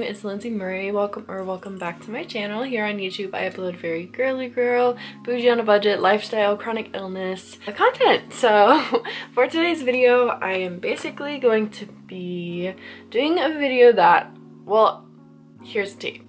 is Lindsay Murray. Welcome back to my channel. Here on YouTube, I upload very girly girl, bougie on a budget, lifestyle, chronic illness content. So for today's video, I am basically going to be doing a video that, well, here's the tea.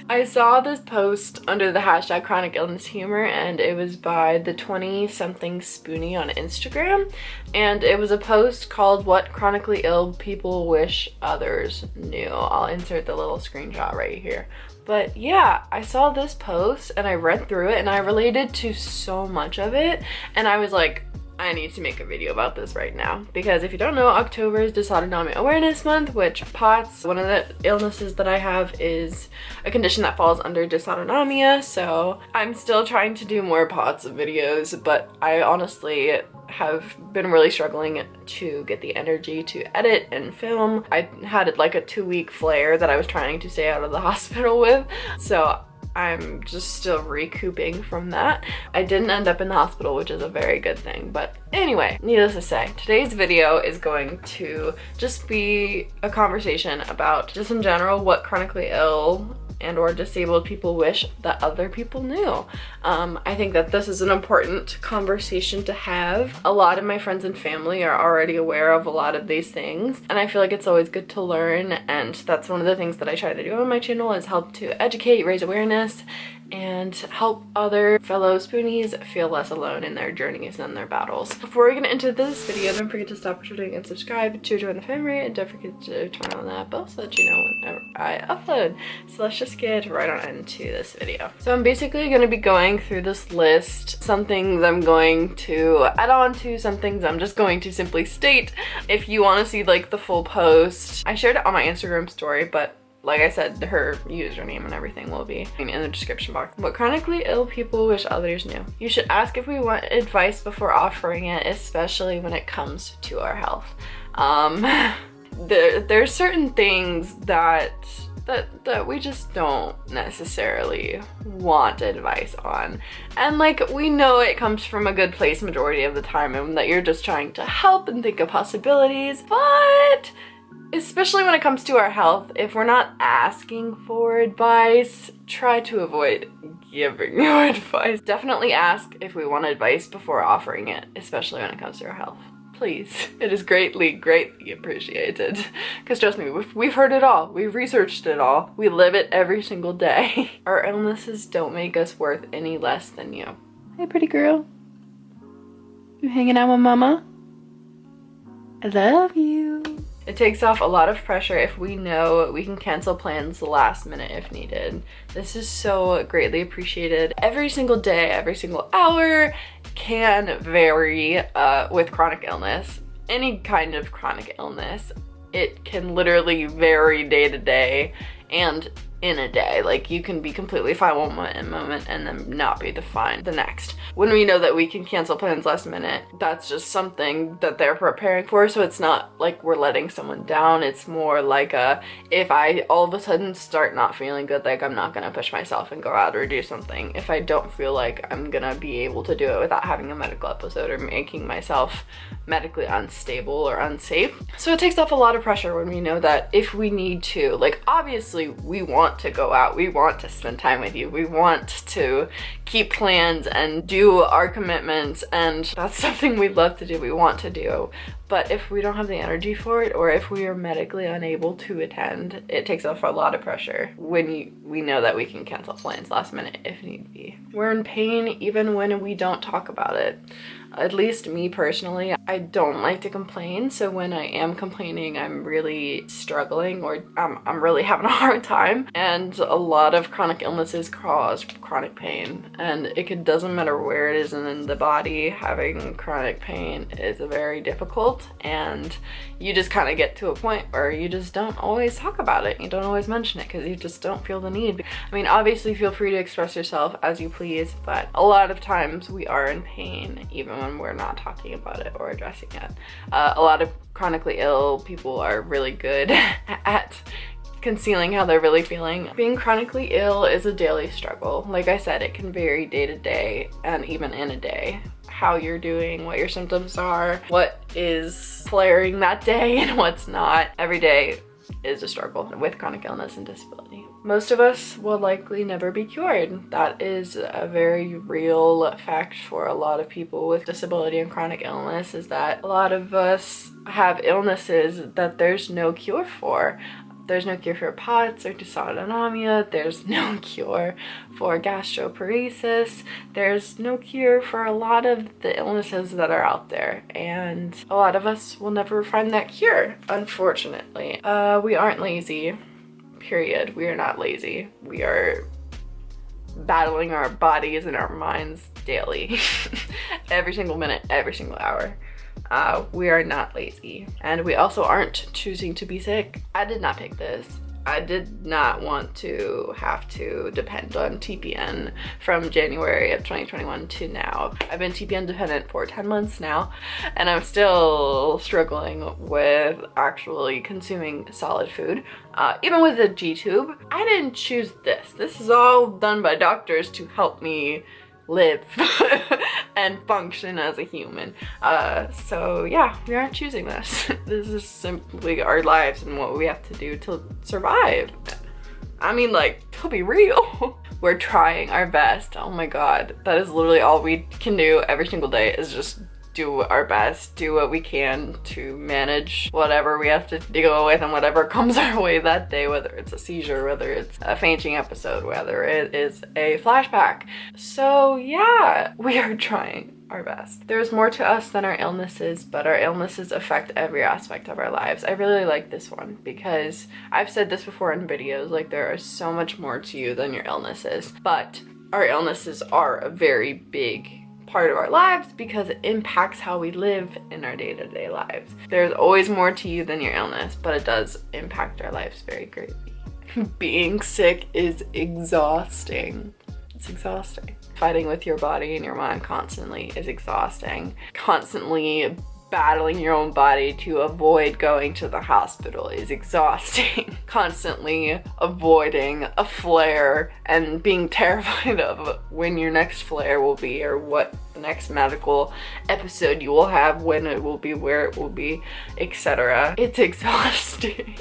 I saw this post under the hashtag chronic illness humor, and it was by the 20-something Spoonie on Instagram, and it was a post called "What Chronically Ill People Wish Others Knew." I'll insert the little screenshot right here. But yeah, I saw this post and I read through it and I related to so much of it, and I was like, I need to make a video about this right now, because if you don't know, October is Dysautonomia Awareness Month, which POTS, one of the illnesses that I have, is a condition that falls under dysautonomia. So I'm still trying to do more POTS videos, but I honestly have been really struggling to get the energy to edit and film. I had like a 2-week flare that I was trying to stay out of the hospital with, so I'm just still recouping from that. I didn't end up in the hospital, which is a very good thing. But anyway, needless to say, today's video is going to just be a conversation about, just in general, what chronically ill and or disabled people wish that other people knew. I think that this is an important conversation to have. A lot of my friends and family are already aware of a lot of these things, and I feel like it's always good to learn, and that's one of the things that I try to do on my channel, is help to educate, raise awareness, and help other fellow Spoonies feel less alone in their journeys and their battles. Before we get into this video, don't forget to stop what you're doing and subscribe to join the Famurray, and don't forget to turn on that bell so that you know whenever I upload. So let's just get right on into this video. So I'm basically going to be going through this list. Some things I'm going to add on to, some things I'm just going to simply state. If you want to see like the full post, I shared it on my Instagram story, but like I said, her username and everything will be in the description box. What chronically ill people wish others knew. You should ask if we want advice before offering it, especially when it comes to our health. There's certain things that we just don't necessarily want advice on. And like, we know it comes from a good place majority of the time, and that you're just trying to help and think of possibilities, but especially when it comes to our health, if we're not asking for advice, try to avoid giving you advice. Definitely ask if we want advice before offering it, especially when it comes to our health. Please. It is greatly appreciated. Because trust me, we've heard it all. We've researched it all. We live it every single day. Our illnesses don't make us worth any less than you. Hey, pretty girl. You hanging out with mama? I love you. It takes off a lot of pressure if we know we can cancel plans last minute if needed. This is so greatly appreciated. Every single day, every single hour can vary with chronic illness. Any kind of chronic illness, it can literally vary day to day and in a day. Like, you can be completely fine one moment and then not be fine the next. When we know that we can cancel plans last minute, that's just something that they're preparing for. So it's not like we're letting someone down. It's more like if I all of a sudden start not feeling good, like, I'm not gonna push myself and go out or do something if I don't feel like I'm gonna be able to do it without having a medical episode or making myself medically unstable or unsafe. So it takes off a lot of pressure when we know that if we need to, like, obviously we want to go out, we want to spend time with you, we want to keep plans and do our commitments, and that's something we love to do, we want to do. But if we don't have the energy for it, or if we are medically unable to attend, it takes off a lot of pressure when we know that we can cancel plans last minute if need be. We're in pain even when we don't talk about it. At least me personally, I don't like to complain, so when I am complaining, I'm really struggling, or I'm really having a hard time. And a lot of chronic illnesses cause chronic pain, and doesn't matter where it is in the body, having chronic pain is very difficult, and you just kind of get to a point where you just don't always talk about it. You don't always mention it because you just don't feel the need. I mean, obviously feel free to express yourself as you please, but a lot of times we are in pain even when we're not talking about it or addressing it. A lot of chronically ill people are really good at concealing how they're really feeling. Being chronically ill is a daily struggle. Like I said, it can vary day to day and even in a day. How you're doing, what your symptoms are, what is flaring that day and what's not. Every day is a struggle with chronic illness and disability. Most of us will likely never be cured. That is a very real fact for a lot of people with disability and chronic illness, is that a lot of us have illnesses that there's no cure for. There's no cure for POTS or dysautonomia. There's no cure for gastroparesis. There's no cure for a lot of the illnesses that are out there. And a lot of us will never find that cure, unfortunately. We aren't lazy, period. We are not lazy. We are battling our bodies and our minds daily. Every single minute, every single hour. We are not lazy, and we also aren't choosing to be sick. I did not pick this. I did not want to have to depend on TPN from January of 2021 to now. I've been TPN dependent for 10 months now, and I'm still struggling with actually consuming solid food. Even with the G-tube, I didn't choose this. This is all done by doctors to help me live and function as a human. So yeah, we aren't choosing this. This is simply our lives and what we have to do to survive. I mean, like, to be real, we're trying our best. Oh my god, that is literally all we can do every single day, is just do our best, do what we can to manage whatever we have to deal with and whatever comes our way that day, whether it's a seizure, whether it's a fainting episode, whether it is a flashback. So yeah, we are trying our best. There's more to us than our illnesses, but our illnesses affect every aspect of our lives. I really like this one because I've said this before in videos, like, there is so much more to you than your illnesses, but our illnesses are a very big part of our lives because it impacts how we live in our day-to-day lives. There's always more to you than your illness, but it does impact our lives very greatly. Being sick is exhausting. It's exhausting. Fighting with your body and your mind constantly is exhausting. Constantly battling your own body to avoid going to the hospital is exhausting. Constantly avoiding a flare and being terrified of when your next flare will be, or what the next medical episode you will have, when it will be, where it will be, etc. It's exhausting.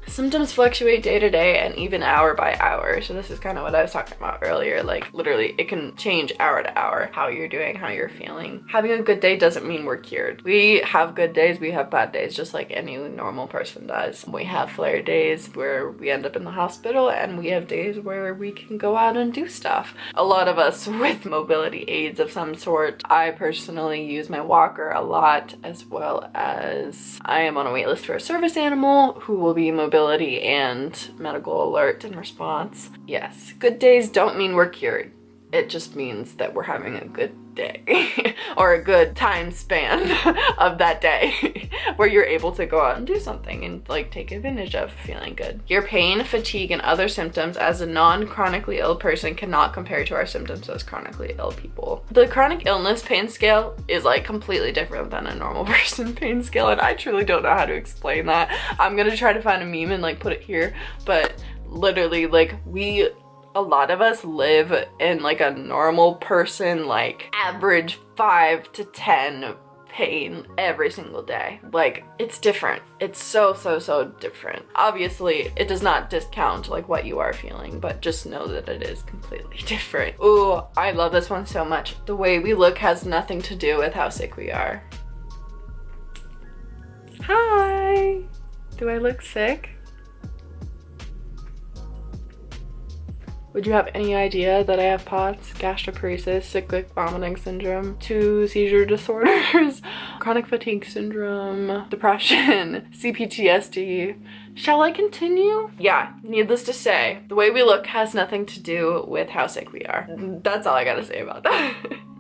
Symptoms fluctuate day to day and even hour by hour. So this is kind of what I was talking about earlier. Like, literally, it can change hour to hour, how you're doing, how you're feeling. Having a good day doesn't mean we're cured. We have good days, we have bad days, just like any normal person does. We have flare days where we end up in the hospital, and we have days where we can go out and do stuff. A lot of us with mobility aids of some sort. I personally use my walker a lot, as well as I am on a wait list for a service animal who will be mobility and medical alert and response. Yes, good days don't mean we're cured. It just means that we're having a good day or a good time span of that day where you're able to go out and do something and, like, take advantage of feeling good. Your pain, fatigue, and other symptoms as a non-chronically ill person cannot compare to our symptoms as chronically ill people. The chronic illness pain scale is, like, completely different than a normal person pain scale, and I truly don't know how to explain that. I'm gonna try to find a meme and, like, put it here, but literally, like, a lot of us live in, like, a normal person, like, average 5 to 10 pain every single day. Like, it's different. It's so different. Obviously, it does not discount, like, what you are feeling, but just know that it is completely different. Ooh, I love this one so much. The way we look has nothing to do with how sick we are. Hi! Do I look sick? Would you have any idea that I have POTS, gastroparesis, cyclic vomiting syndrome, 2 seizure disorders, chronic fatigue syndrome, depression, CPTSD? Shall I continue? Yeah, needless to say, the way we look has nothing to do with how sick we are. That's all I gotta say about that.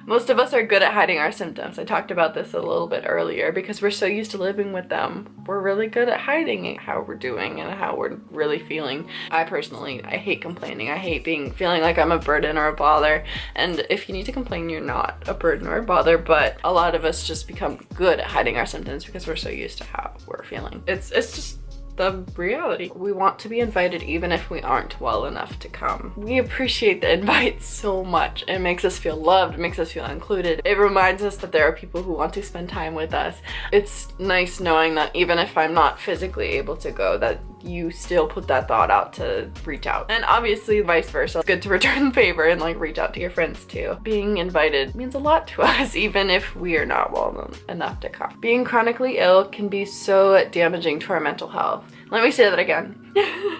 Most of us are good at hiding our symptoms. I talked about this a little bit earlier because we're so used to living with them. We're really good at hiding how we're doing and how we're really feeling. I hate complaining. I hate feeling like I'm a burden or a bother. And if you need to complain, you're not a burden or a bother, but a lot of us just become good at hiding our symptoms because we're so used to how we're feeling. It's just the reality. We want to be invited even if we aren't well enough to come. We appreciate the invite so much. It makes us feel loved, it makes us feel included. It reminds us that there are people who want to spend time with us. It's nice knowing that even if I'm not physically able to go, that you still put that thought out to reach out. And obviously vice versa. It's good to return the favor and like reach out to your friends too. Being invited means a lot to us, even if we are not well enough to come. Being chronically ill can be so damaging to our mental health. Let me say that again.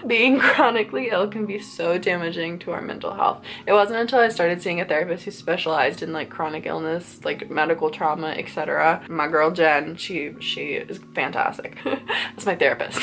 Being chronically ill can be so damaging to our mental health. It wasn't until I started seeing a therapist who specialized in like chronic illness, like medical trauma, etc. My girl Jen, she is fantastic. That's my therapist.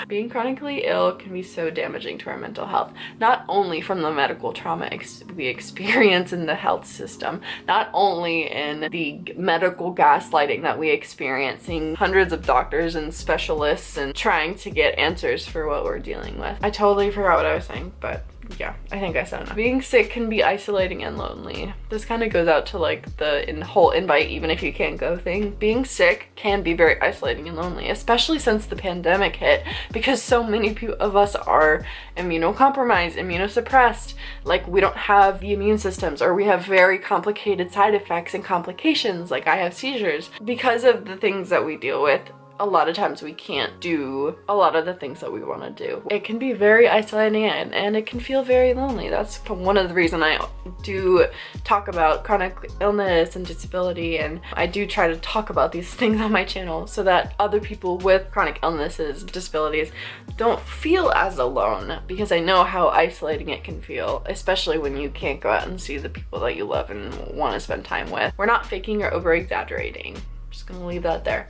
Being chronically ill can be so damaging to our mental health, not only from the medical trauma we experience in the health system, not only in the medical gaslighting that we experience, seeing hundreds of doctors and specialists and trying to get answers for what we're dealing with. I totally forgot what I was saying, but yeah, I think I said enough. Being sick can be isolating and lonely. This kind of goes out to like the whole invite even if you can't go thing. Being sick can be very isolating and lonely, especially since the pandemic hit, because so many of us are immunocompromised, immunosuppressed. Like we don't have the immune systems, or we have very complicated side effects and complications, like I have seizures. Because of the things that we deal with, a lot of times we can't do a lot of the things that we want to do. It can be very isolating and it can feel very lonely. That's one of the reasons I do talk about chronic illness and disability, and I do try to talk about these things on my channel so that other people with chronic illnesses, disabilities, don't feel as alone, because I know how isolating it can feel, especially when you can't go out and see the people that you love and want to spend time with. We're not faking or over-exaggerating. Just gonna leave that there.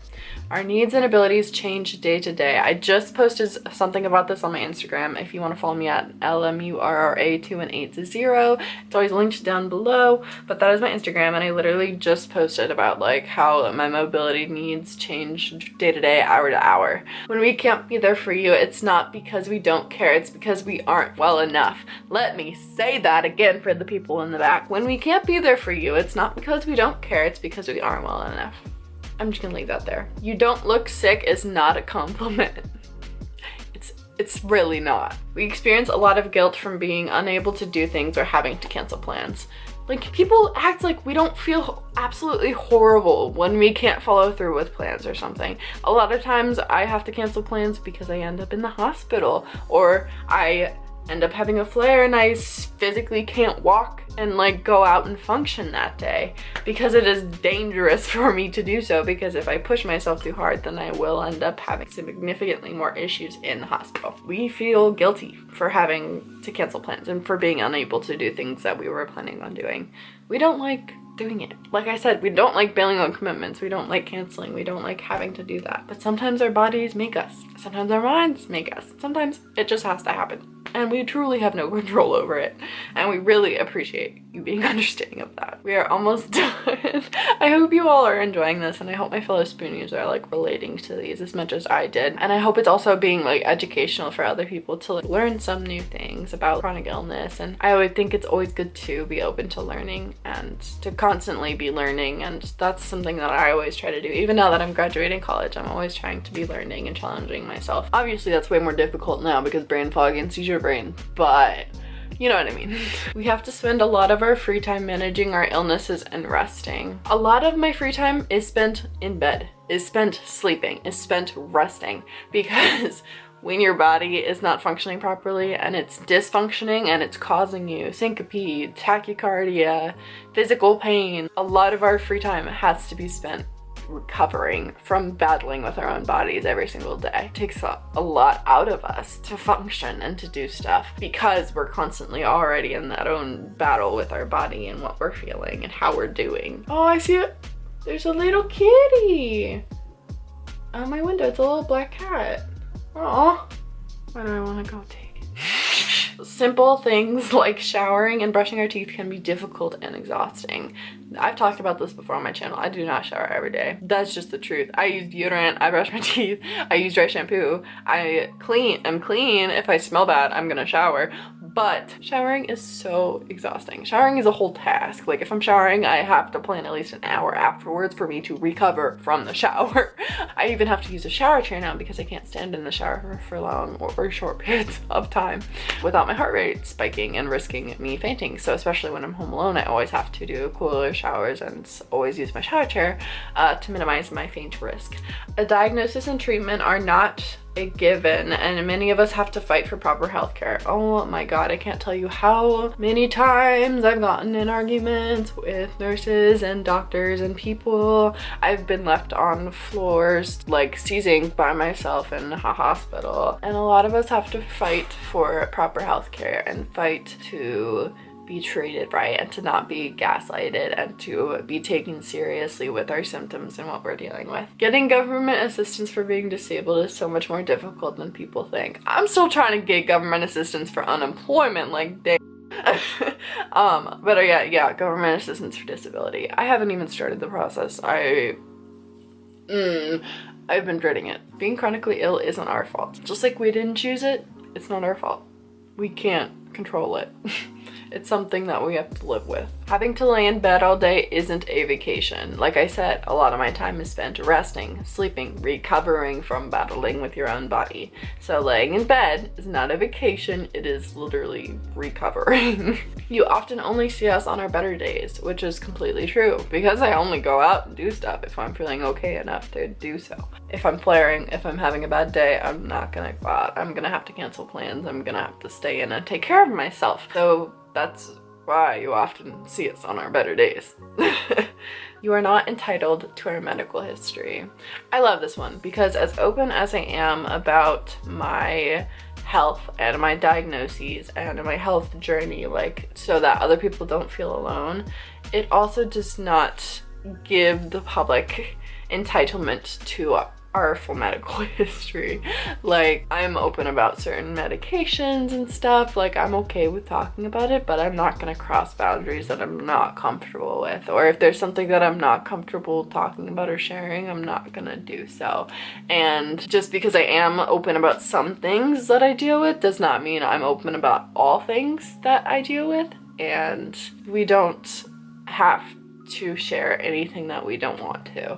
Our needs and abilities change day to day. I just posted something about this on my Instagram. If you want to follow me at LMURRA2180, it's always linked down below, but that is my Instagram, and I literally just posted about like how my mobility needs change day to day, hour to hour. When we can't be there for you, it's not because we don't care, it's because we aren't well enough. Let me say that again for the people in the back. When we can't be there for you, it's not because we don't care, it's because we aren't well enough. I'm just gonna leave that there. You don't look sick is not a compliment. It's really not. We experience a lot of guilt from being unable to do things or having to cancel plans. Like, people act like we don't feel absolutely horrible when we can't follow through with plans or something. A lot of times I have to cancel plans because I end up in the hospital, or I end up having a flare and I physically can't walk and like go out and function that day, because it is dangerous for me to do so, because if I push myself too hard, then I will end up having significantly more issues in the hospital. We feel guilty for having to cancel plans and for being unable to do things that we were planning on doing. We don't like doing it. Like I said, we don't like bailing on commitments, we don't like canceling, we don't like having to do that. But sometimes our bodies make us, sometimes our minds make us, sometimes it just has to happen. And we truly have no control over it. And we really appreciate you being understanding of that. We are almost done. I hope you all are enjoying this, and I hope my fellow spoonies are like relating to these as much as I did. And I hope it's also being like educational for other people to like learn some new things about chronic illness. And I would think it's always good to be open to learning and to constantly be learning. And that's something that I always try to do. Even now that I'm graduating college, I'm always trying to be learning and challenging myself. Obviously that's way more difficult now because brain fog and seizure brain, but you know what I mean. We have to spend a lot of our free time managing our illnesses and resting. A lot of my free time is spent in bed, is spent sleeping, is spent resting, because when your body is not functioning properly and it's dysfunctioning and it's causing you syncope, tachycardia, physical pain, a lot of our free time has to be spent recovering from battling with our own bodies every single day. It takes a lot out of us to function and to do stuff, because we're constantly already in that own battle with our body and what we're feeling and how we're doing. Oh, I see it. There's a little kitty on my window. It's a little black cat. Oh, why do I want to go take it? Simple things like showering and brushing our teeth can be difficult and exhausting. I've talked about this before on my channel. I do not shower every day. That's just the truth. I use deodorant, I brush my teeth, I use dry shampoo, I'm clean. If I smell bad, I'm gonna shower. But showering is so exhausting. Showering is a whole task. Like if I'm showering, I have to plan at least an hour afterwards for me to recover from the shower. I even have to use a shower chair now because I can't stand in the shower for long or short periods of time without my heart rate spiking and risking me fainting. So especially when I'm home alone, I always have to do cooler showers and always use my shower chair to minimize my faint risk. A diagnosis and treatment are not a given, and many of us have to fight for proper healthcare. Oh my god, I can't tell you how many times I've gotten in arguments with nurses and doctors and people. I've been left on floors like seizing by myself in a hospital, and a lot of us have to fight for proper healthcare and fight to be treated right and to not be gaslighted and to be taken seriously with our symptoms and what we're dealing with. Getting government assistance for being disabled is so much more difficult than people think. I'm still trying to get government assistance for unemployment, like dang. But yeah, government assistance for disability. I haven't even started the process. I've been dreading it. Being chronically ill isn't our fault. Just like we didn't choose it, it's not our fault. We can't control it. It's something that we have to live with. Having to lay in bed all day isn't a vacation. Like I said, a lot of my time is spent resting, sleeping, recovering from battling with your own body. So laying in bed is not a vacation, it is literally recovering. You often only see us on our better days, which is completely true, because I only go out and do stuff if I'm feeling okay enough to do so. If I'm flaring, if I'm having a bad day, I'm not gonna go out. I'm gonna have to cancel plans. I'm gonna have to stay in and take care of myself. So that's why you often see us on our better days. You are not entitled to our medical history. I love this one because as open as I am about my health and my diagnoses and my health journey, like so that other people don't feel alone, it also does not give the public entitlement to our full medical history. Like, I'm open about certain medications and stuff, like I'm okay with talking about it, but I'm not gonna cross boundaries that I'm not comfortable with, or if there's something that I'm not comfortable talking about or sharing, I'm not gonna do so. And just because I am open about some things that I deal with does not mean I'm open about all things that I deal with, and we don't have to share anything that we don't want to.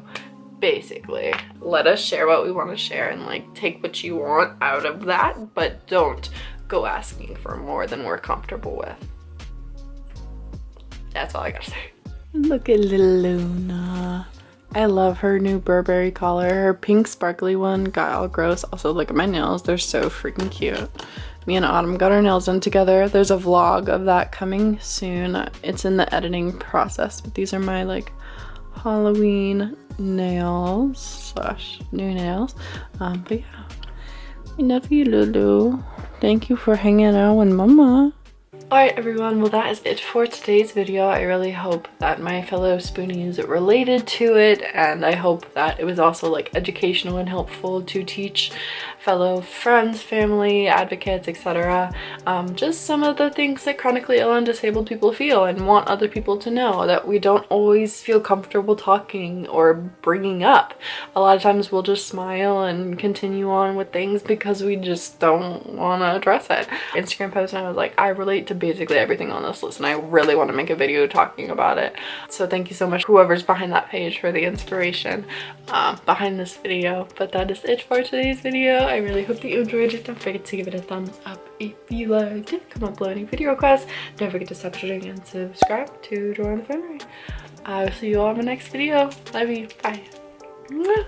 Basically, let us share what we want to share and like take what you want out of that, but don't go asking for more than we're comfortable with. That's all I gotta say. Look at little Luna. I love her new Burberry collar. Her pink sparkly one got all gross. Also, look at my nails, they're so freaking cute. Me and Autumn got our nails done together. There's a vlog of that coming soon. It's in the editing process, but these are my like Halloween nails / new nails. But yeah, I love you, Lulu. Thank you for hanging out with Mama. Alright everyone, well that is it for today's video. I really hope that my fellow spoonies related to it, and I hope that it was also like educational and helpful to teach fellow friends, family, advocates, etc. Just some of the things that chronically ill and disabled people feel and want other people to know that we don't always feel comfortable talking or bringing up. A lot of times we'll just smile and continue on with things because we just don't want to address it. Instagram post and I was like, I relate to basically everything on this list and I really want to make a video talking about it. So thank you so much whoever's behind that page for the inspiration behind this video. But that is it for today's video. I really hope that you enjoyed it. Don't forget to give it a thumbs up if you liked it. Comment below any video requests. Don't forget to subscribe and subscribe to join the family. I will see you all in my next video. Love you. Bye. Mwah.